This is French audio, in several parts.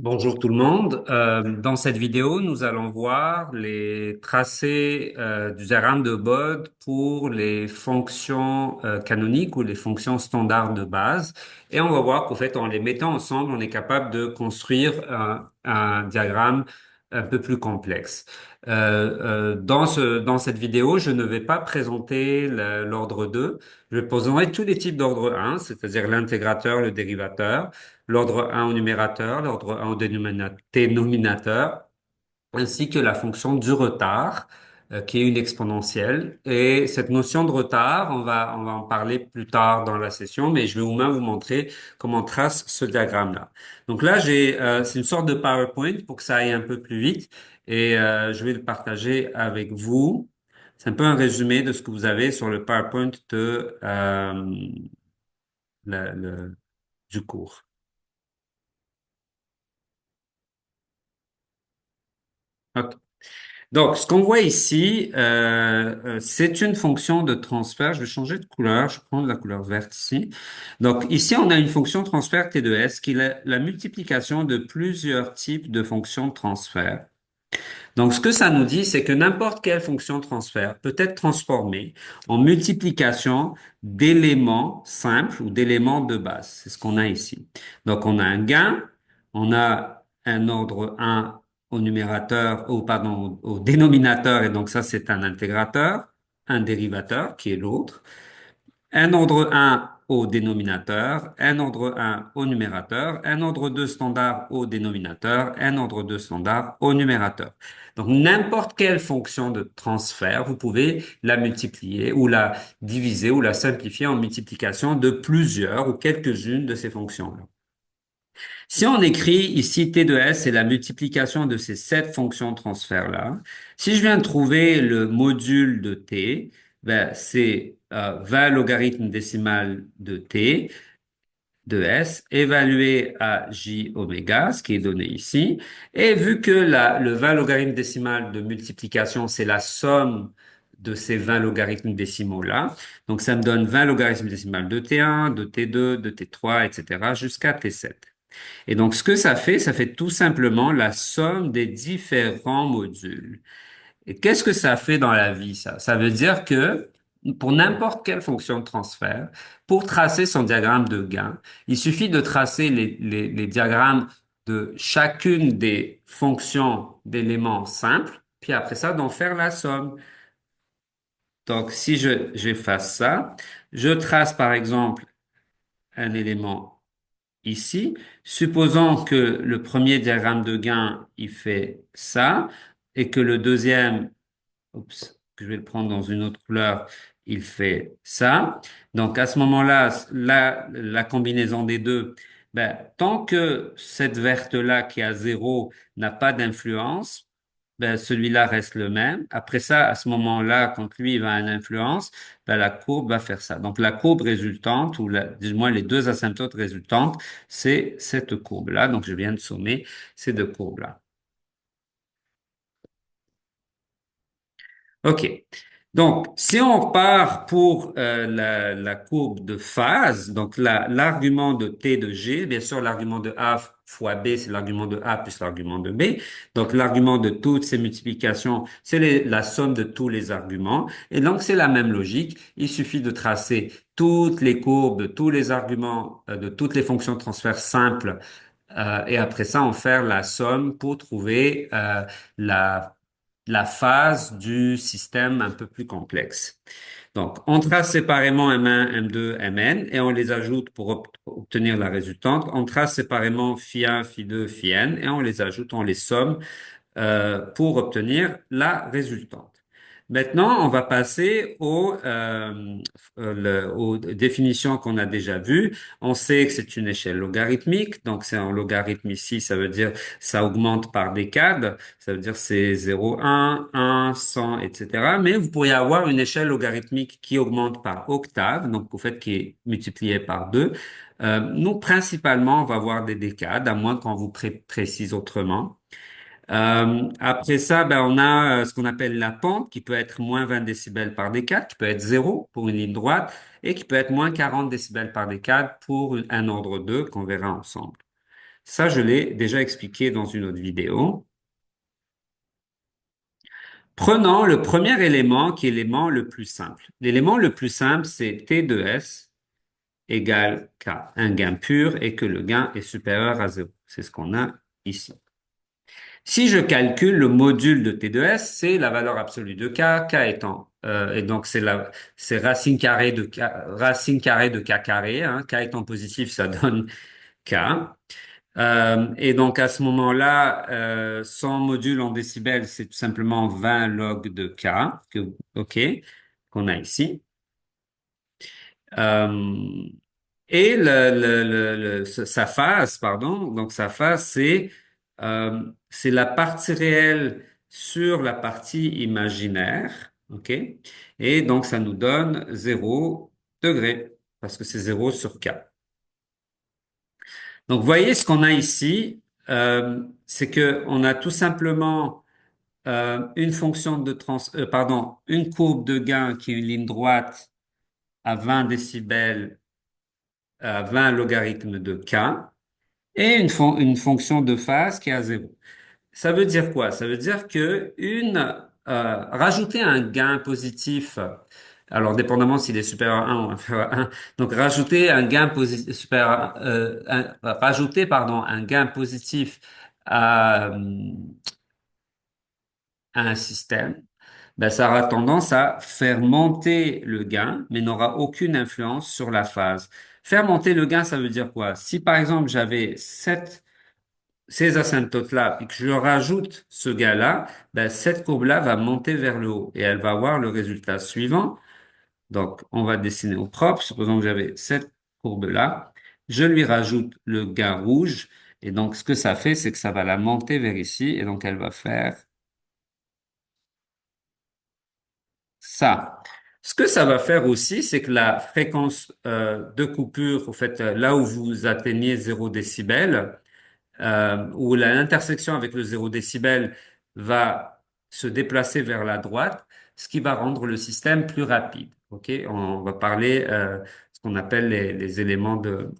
Bonjour tout le monde. Dans cette vidéo, nous allons voir les tracés du diagramme de Bode pour les fonctions canoniques ou les fonctions standards de base. Et on va voir qu'en fait, en les mettant ensemble, on est capable de construire un diagramme un peu plus complexe. Dans cette vidéo, je ne vais pas présenter l'ordre 2. Je présenterai tous les types d'ordre 1, c'est-à-dire l'intégrateur, le dérivateur, l'ordre 1 au numérateur, l'ordre 1 au dénominateur, ainsi que la fonction du retard, qui est une exponentielle. Et cette notion de retard, on va en parler plus tard dans la session, mais je vais au moins vous montrer comment on trace ce diagramme-là. Donc là, c'est une sorte de PowerPoint pour que ça aille un peu plus vite, et je vais le partager avec vous. C'est un peu un résumé de ce que vous avez sur le PowerPoint du cours. OK. Donc, ce qu'on voit ici, c'est une fonction de transfert. Je vais changer de couleur. Je prends la couleur verte ici. Donc, ici, on a une fonction transfert T de S qui est la multiplication de plusieurs types de fonctions de transfert. Donc, ce que ça nous dit, c'est que n'importe quelle fonction de transfert peut être transformée en multiplication d'éléments simples ou d'éléments de base. C'est ce qu'on a ici. Donc, on a un gain, on a un ordre 1 au numérateur, ou pardon, au dénominateur, et donc ça, c'est un intégrateur, un dérivateur qui est l'autre, un ordre 1 au dénominateur, un ordre 1 au numérateur, un ordre 2 standard au dénominateur, un ordre 2 standard au numérateur. Donc, n'importe quelle fonction de transfert, vous pouvez la multiplier ou la diviser ou la simplifier en multiplication de plusieurs ou quelques-unes de ces fonctions-là. Si on écrit ici T de S, c'est la multiplication de ces sept fonctions de transfert-là. Si je viens de trouver le module de T, ben, c'est 20 logarithmes décimales de T de S évalué à J oméga, ce qui est donné ici. Et vu que le 20 logarithme décimal de multiplication, c'est la somme de ces 20 logarithmes décimaux-là. Donc, ça me donne 20 logarithmes décimales de T1, de T2, de T3, etc., jusqu'à T7. Et donc, ce que ça fait tout simplement la somme des différents modules. Et qu'est-ce que ça fait dans la vie, ça? Ça veut dire que pour n'importe quelle fonction de transfert, pour tracer son diagramme de gain, il suffit de tracer les diagrammes de chacune des fonctions d'éléments simples, puis après ça, d'en faire la somme. Donc, si j'efface ça, je trace par exemple un élément ici. Supposons que le premier diagramme de gain, il fait ça, et que le deuxième, oups, que je vais le prendre dans une autre couleur, il fait ça. Donc à ce moment-là, la combinaison des deux, ben, tant que cette verte-là qui a zéro n'a pas d'influence, ben, celui-là reste le même. Après ça, à ce moment-là, quand lui il va à une influence, ben, la courbe va faire ça. Donc la courbe résultante, ou du moins les deux asymptotes résultantes, c'est cette courbe-là. Donc je viens de sommer ces deux courbes-là. OK. Donc, si on repart pour la courbe de phase, donc l'argument de T de G, bien sûr, l'argument de A fois B, c'est l'argument de A plus l'argument de B. Donc, l'argument de toutes ces multiplications, c'est la somme de tous les arguments. Et donc, c'est la même logique. Il suffit de tracer toutes les courbes de tous les arguments, de toutes les fonctions de transfert simples, et après ça, en faire la somme pour trouver la la phase du système un peu plus complexe. Donc, on trace séparément M1, M2, Mn et on les ajoute pour obtenir la résultante. On trace séparément phi1, phi2, phi n et on les ajoute, on les somme pour obtenir la résultante. Maintenant, on va passer aux définitions qu'on a déjà vues. On sait que c'est une échelle logarithmique, donc c'est un logarithme ici, ça veut dire ça augmente par décade, ça veut dire c'est 0, 1, 100, etc. Mais vous pourriez avoir une échelle logarithmique qui augmente par octave, donc au fait qui est multiplié par 2. Nous, principalement, on va avoir des décades, à moins qu'on vous précise autrement. Après ça, ben, on a ce qu'on appelle la pente, qui peut être moins 20 décibels par décade, qui peut être zéro pour une ligne droite, et qui peut être moins 40 décibels par décade pour un ordre 2 qu'on verra ensemble. Ça, je l'ai déjà expliqué dans une autre vidéo. Prenons le premier élément qui est l'élément le plus simple. L'élément le plus simple, c'est T de S égale K, un gain pur et que le gain est supérieur à zéro. C'est ce qu'on a ici. Si je calcule le module de T de S, c'est la valeur absolue de K, K étant, et donc c'est racine carrée de K carré, hein, K étant positif, ça donne K. Et donc à ce moment-là, son module en décibels, c'est tout simplement 20 log de K, OK, qu'on a ici. Euh, et sa phase, pardon, donc sa phase, c'est la partie réelle sur la partie imaginaire, OK? Et donc ça nous donne 0 degré, parce que c'est 0 sur K. Donc, vous voyez ce qu'on a ici, c'est que on a tout simplement une fonction pardon, une courbe de gain qui est une ligne droite à 20 décibels, à 20 logarithmes de K, et une fonction de phase qui est à zéro. Ça veut dire quoi? Ça veut dire que rajouter un gain positif, alors dépendamment s'il est supérieur à 1 ou inférieur à 1, donc rajouter un gain positif supérieur, rajouter pardon un gain positif à un système, ben ça aura tendance à faire monter le gain, mais n'aura aucune influence sur la phase. Faire monter le gain, ça veut dire quoi? Si par exemple j'avais ces asymptotes-là, puis que je rajoute ce gars-là, ben, cette courbe-là va monter vers le haut et elle va avoir le résultat suivant. Donc, on va dessiner au propre. Supposons que j'avais cette courbe-là. Je lui rajoute le gain rouge. Et donc, ce que ça fait, c'est que ça va la monter vers ici. Et donc, elle va faire ça. Ce que ça va faire aussi, c'est que la fréquence de coupure, au fait, là où vous atteignez 0 décibel, où l'intersection avec le 0 décibel va se déplacer vers la droite, ce qui va rendre le système plus rapide. OK? On va parler ce qu'on appelle les éléments de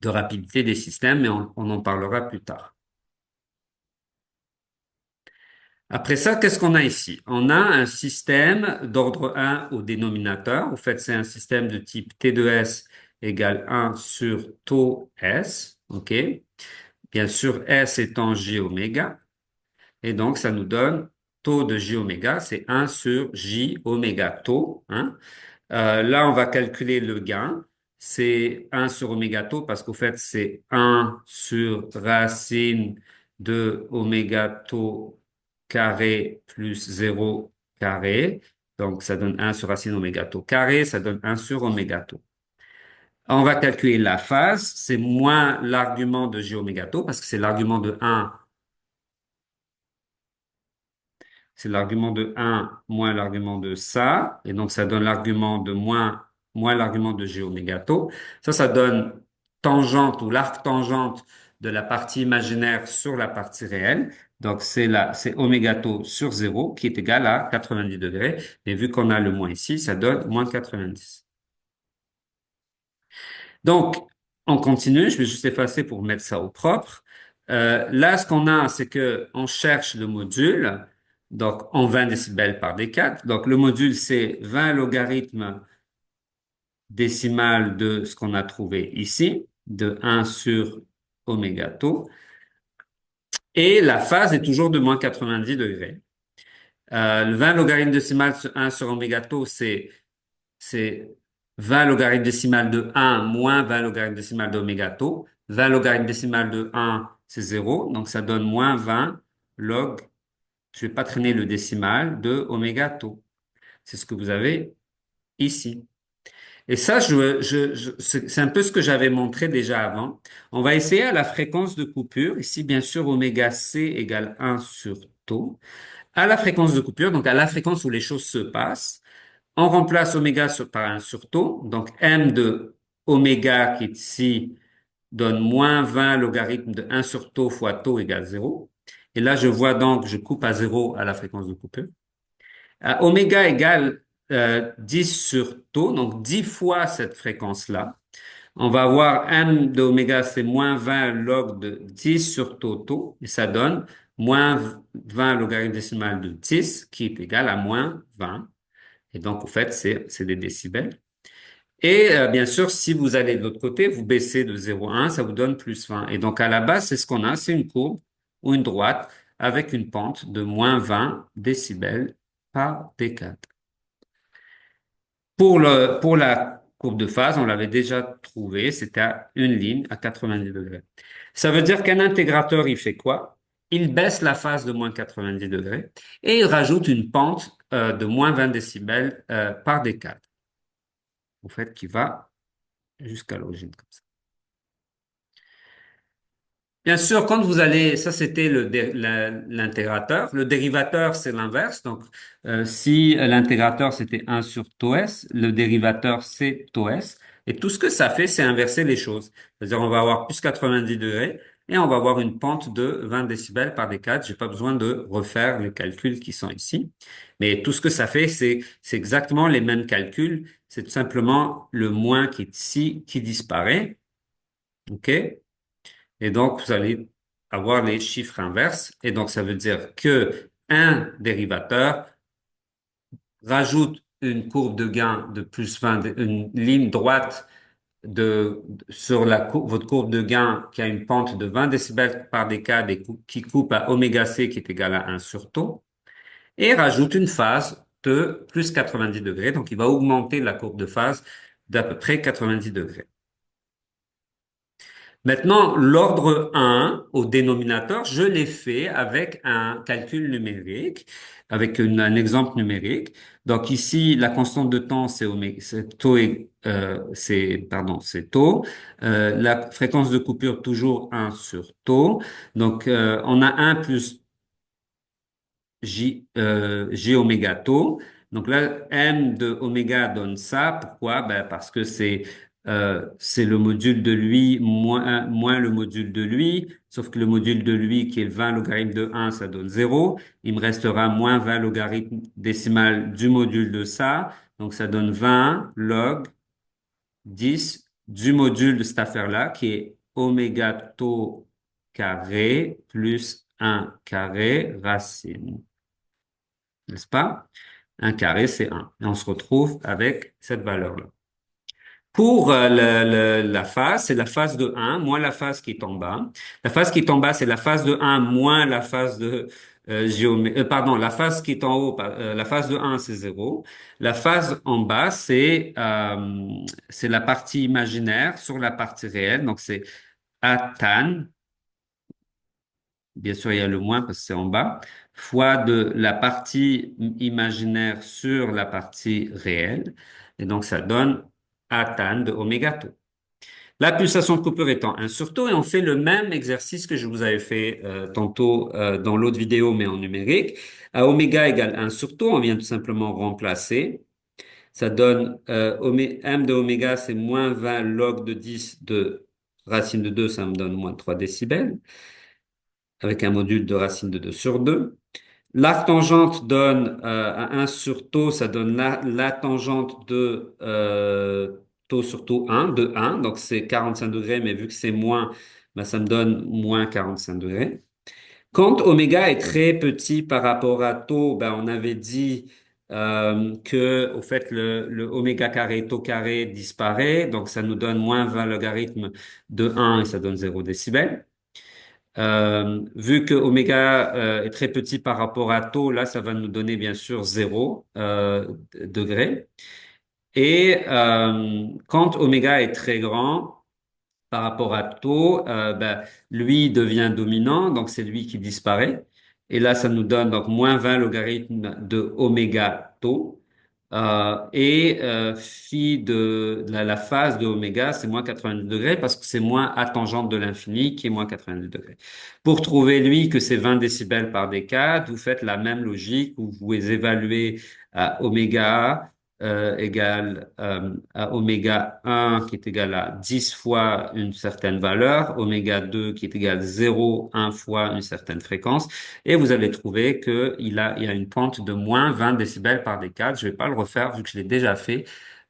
rapidité des systèmes, mais on en parlera plus tard. Après ça, qu'est-ce qu'on a ici? On a un système d'ordre 1 au dénominateur. En fait, c'est un système de type T de S égale 1 sur taux S. OK? Bien sûr, S étant J oméga. Et donc, ça nous donne taux de J oméga, c'est 1 sur J oméga taux. Hein. Là, on va calculer le gain. C'est 1 sur oméga taux parce qu'au fait, c'est 1 sur racine de oméga taux carré plus 0 carré. Donc, ça donne 1 sur racine oméga taux carré, ça donne 1 sur oméga taux. On va calculer la phase, c'est moins l'argument de J oméga taux parce que c'est l'argument de 1. C'est l'argument de 1 moins l'argument de ça. Et donc, ça donne l'argument de moins l'argument de G oméga tau. Ça donne tangente ou l'arc tangente de la partie imaginaire sur la partie réelle. Donc, c'est oméga tau sur 0 qui est égal à 90 degrés. Et vu qu'on a le moins ici, ça donne moins 90. Donc, on continue. Je vais juste effacer pour mettre ça au propre. Là, ce qu'on a, c'est que on cherche le module, donc en 20 décibels par D4. Donc, le module, c'est 20 logarithmes décimal de ce qu'on a trouvé ici, de 1 sur oméga tau. Et la phase est toujours de moins 90 degrés. Le 20 logarithme décimal sur 1 sur oméga tau, c'est 20 logarithme décimal de 1 moins 20 logarithme décimal de oméga tau. 20 logarithme décimal de 1, c'est 0, donc ça donne moins 20 log, je vais pas traîner le décimal, de oméga tau. C'est ce que vous avez ici. Et ça, c'est un peu ce que j'avais montré déjà avant. On va essayer à la fréquence de coupure. Ici, bien sûr, oméga C égale 1 sur tau. À la fréquence de coupure, donc à la fréquence où les choses se passent, on remplace oméga par un sur tau. Donc, m de oméga qui est ici donne moins 20 logarithme de 1 sur tau fois tau égale 0. Et là, je vois donc, je coupe à 0 à la fréquence de coupure. Oméga égale 10 sur tau, donc 10 fois cette fréquence-là. On va avoir m de oméga, c'est moins 20 log de 10 sur taux, et ça donne moins 20 logarithme décimal de 10, qui est égal à moins 20. Et donc, au fait, c'est des décibels. Et bien sûr, si vous allez de l'autre côté, vous baissez de 0,1, ça vous donne plus 20. Et donc, à la base, c'est ce qu'on a, c'est une courbe ou une droite avec une pente de moins 20 décibels par décade. Pour la courbe de phase, on l'avait déjà trouvé, c'était à une ligne à 90 degrés. Ça veut dire qu'un intégrateur, il fait quoi? Il baisse la phase de moins 90 degrés et il rajoute une pente de moins 20 décibels par décade, en fait, qui va jusqu'à l'origine comme ça. Bien sûr, quand vous allez, ça c'était l'intégrateur. Le dérivateur, c'est l'inverse. Donc, si l'intégrateur c'était 1 sur tau s, le dérivateur c'est tau s. Et tout ce que ça fait, c'est inverser les choses. C'est-à-dire, on va avoir plus 90 degrés et on va avoir une pente de 20 décibels par décade. J'ai pas besoin de refaire les calculs qui sont ici. Mais tout ce que ça fait, c'est exactement les mêmes calculs. C'est tout simplement le moins qui est ici qui disparaît. OK? Et donc, vous allez avoir les chiffres inverses. Et donc, ça veut dire que un dérivateur rajoute une courbe de gain de plus 20, une ligne droite sur votre courbe de gain qui a une pente de 20 décibels par décade et qui coupe à oméga c qui est égal à 1 sur tau, et rajoute une phase de plus 90 degrés. Donc, il va augmenter la courbe de phase d'à peu près 90 degrés. Maintenant, l'ordre 1 au dénominateur, je l'ai fait avec un calcul numérique, avec un exemple numérique. Donc ici, la constante de temps, c'est taux, c'est taux. La fréquence de coupure, toujours 1 sur taux. Donc, on a 1 plus J oméga tau. Donc là, M de oméga donne ça. Pourquoi? Ben parce que c'est le module de lui moins le module de lui. Sauf que le module de lui, qui est le 20 logarithme de 1, ça donne 0. Il me restera moins 20 logarithme décimal du module de ça. Donc ça donne 20 log 10 du module de cette affaire-là, qui est oméga tau carré plus 1 carré racine, n'est-ce pas? Un carré, c'est un. Et on se retrouve avec cette valeur-là. Pour la phase, c'est la phase de un moins la phase qui est en bas. La phase qui est en bas, c'est la phase de un moins la phase de pardon, la phase qui est en haut, la phase de un c'est zéro. La phase en bas, c'est la partie imaginaire sur la partie réelle. Donc, c'est A tan. Bien sûr, il y a le moins parce que c'est en bas, fois de la partie imaginaire sur la partie réelle. Et donc, ça donne A tan de oméga tau. La pulsation de coupure étant 1 sur tau, et on fait le même exercice que je vous avais fait tantôt dans l'autre vidéo, mais en numérique. À oméga égale 1 sur tau, on vient tout simplement remplacer. Ça donne m de oméga, c'est moins 20 log de 10 de racine de 2, ça me donne moins 3 décibels avec un module de racine de 2 sur 2. L'arc tangente donne à 1 sur tau, ça donne la tangente de tau sur tau 1, de 1, donc c'est 45 degrés, mais vu que c'est moins, ben, ça me donne moins 45 degrés. Quand oméga est très petit par rapport à tau, ben, on avait dit que au fait le oméga carré, tau carré disparaît, donc ça nous donne moins 20 logarithme de 1 et ça donne 0 décibel. Vu que oméga est très petit par rapport à tau, là, ça va nous donner bien sûr 0 degré. Et quand oméga est très grand par rapport à tau, ben, lui devient dominant, donc c'est lui qui disparaît. Et là, ça nous donne donc moins 20 logarithme de oméga tau. Phi de la phase de oméga, c'est moins 90 degrés parce que c'est moins à tangente de l'infini qui est moins 90 degrés. Pour trouver, lui, que c'est 20 décibels par décade, vous faites la même logique où vous évaluez à oméga égale à oméga 1 qui est égal à 10 fois une certaine valeur, oméga 2 qui est égal à 0,1 fois une certaine fréquence, et vous allez trouver il y a une pente de moins 20 décibels par décade. Je vais pas le refaire vu que je l'ai déjà fait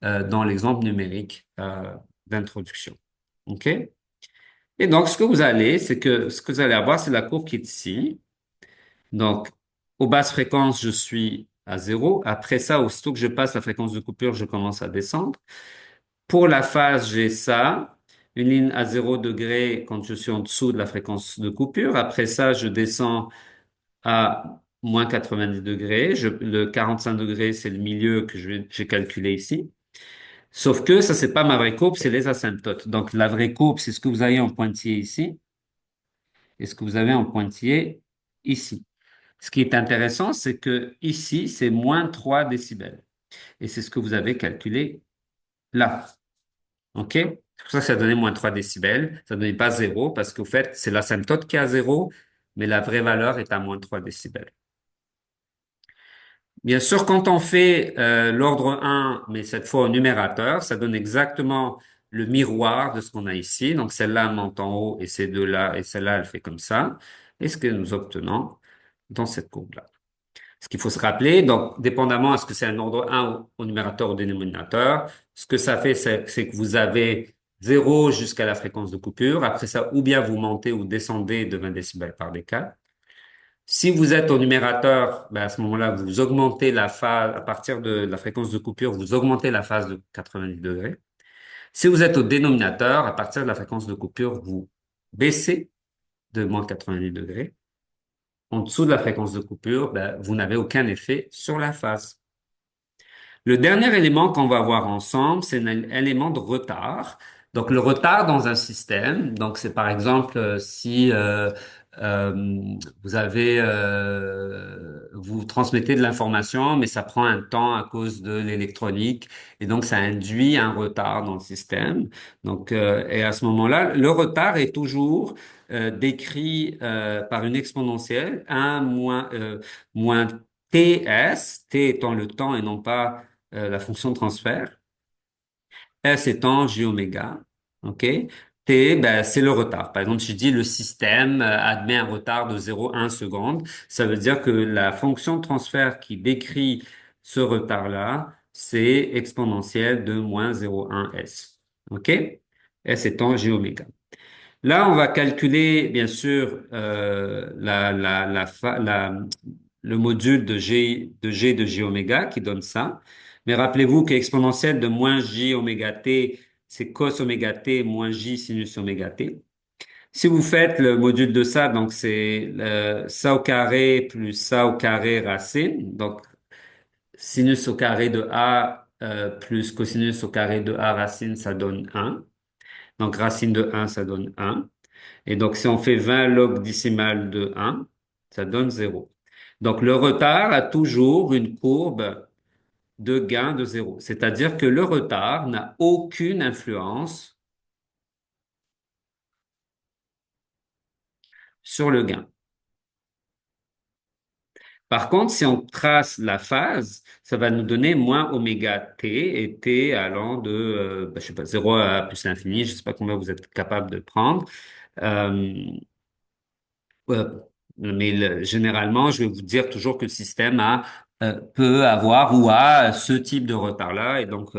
dans l'exemple numérique d'introduction. OK? Et donc, ce que vous allez avoir, c'est la courbe qui est ici. Donc, aux basses fréquences, je suis à zéro. Après ça, aussitôt que je passe la fréquence de coupure, je commence à descendre. Pour la phase, j'ai ça, une ligne à 0 degré quand je suis en dessous de la fréquence de coupure. Après ça, je descends à moins 90 degrés. Le 45 degrés, c'est le milieu que j'ai calculé ici. Sauf que ça, c'est pas ma vraie courbe, c'est les asymptotes. Donc, la vraie courbe, c'est ce que vous avez en pointillé ici et ce que vous avez en pointillé ici. Ce qui est intéressant, c'est que ici, c'est moins 3 décibels. Et c'est ce que vous avez calculé là. OK? C'est pour ça que ça donnait moins 3 décibels. Ça ne donnait pas zéro parce qu'au fait, c'est l'asymptote qui est à zéro, mais la vraie valeur est à moins 3 décibels. Bien sûr, quand on fait l'ordre 1, mais cette fois au numérateur, ça donne exactement le miroir de ce qu'on a ici. Donc celle-là monte en haut et ces deux-là, et celle-là, elle fait comme ça. Et ce que nous obtenons dans cette courbe-là. Ce qu'il faut se rappeler, donc dépendamment est-ce que c'est un ordre 1 au numérateur ou au dénominateur, ce que ça fait, c'est que vous avez 0 jusqu'à la fréquence de coupure. Après ça, ou bien vous montez ou descendez de 20 décibels par décale. Si vous êtes au numérateur, ben à ce moment-là, vous augmentez la phase, à partir de la fréquence de coupure, vous augmentez la phase de 90 degrés. Si vous êtes au dénominateur, à partir de la fréquence de coupure, vous baissez de moins 90 degrés. En dessous de la fréquence de coupure, ben, vous n'avez aucun effet sur la phase. Le dernier élément qu'on va voir ensemble, c'est un élément de retard. Donc, le retard dans un système, donc c'est par exemple si euh, vous transmettez de l'information, mais ça prend un temps à cause de l'électronique, et donc ça induit un retard dans le système. Donc, et à ce moment-là, le retard est toujours décrit par une exponentielle, moins TS, T étant le temps et non pas la fonction de transfert, S étant j oméga, OK? T, ben, c'est le retard. Par exemple, si je dis le système admet un retard de 0,1 seconde, ça veut dire que la fonction de transfert qui décrit ce retard-là, c'est exponentielle de moins 0,1 S. OK? S étant j oméga. Là, on va calculer, bien sûr, le module de J oméga qui donne ça. Mais rappelez-vous qu'exponentielle de moins J oméga T, c'est cos oméga T moins J sinus oméga T. Si vous faites le module de ça, donc c'est ça au carré plus ça au carré racine. Donc, sinus au carré de A plus cosinus au carré de A racine, ça donne 1. Donc, racine de 1, ça donne 1. Et donc, si on fait 20 log décimal de 1, ça donne 0. Donc, le retard a toujours une courbe de gain de 0. C'est-à-dire que le retard n'a aucune influence sur le gain. Par contre, si on trace la phase, ça va nous donner moins oméga t et t allant de, je sais pas, 0 à plus l'infini, je sais pas combien vous êtes capable de prendre. Euh, Ouais, mais généralement, je vais vous dire toujours que le système peut avoir ou a ce type de retard-là, et donc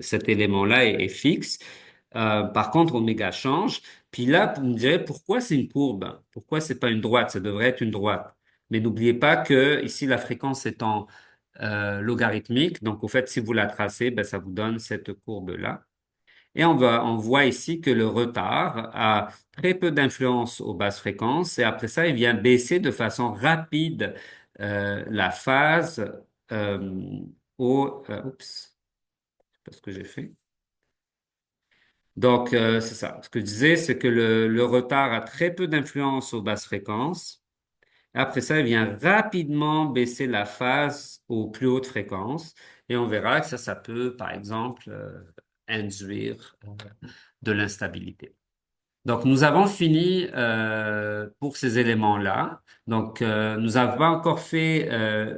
cet élément-là est fixe. Par contre, oméga change. Puis là, vous me direz pourquoi c'est une courbe? Pourquoi c'est pas une droite? Ça devrait être une droite. Mais n'oubliez pas que ici la fréquence est en logarithmique, donc au fait, si vous la tracez, ben, ça vous donne cette courbe-là. Et on voit ici que le retard a très peu d'influence aux basses fréquences et après ça, il vient baisser de façon rapide la phase oups, c'est pas ce que j'ai fait. Donc, c'est ça. Ce que je disais, c'est que le retard a très peu d'influence aux basses fréquences. Après ça, il vient rapidement baisser la phase aux plus hautes fréquences et on verra que ça peut, par exemple, induire de l'instabilité. Donc, nous avons fini pour ces éléments-là. Donc, nous n'avons pas encore fait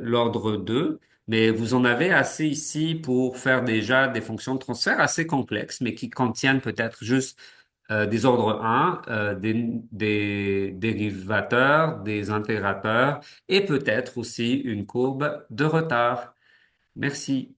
l'ordre 2, mais vous en avez assez ici pour faire déjà des fonctions de transfert assez complexes, mais qui contiennent peut-être juste des ordres 1, des dérivateurs, des intégrateurs et peut-être aussi une courbe de retard. Merci.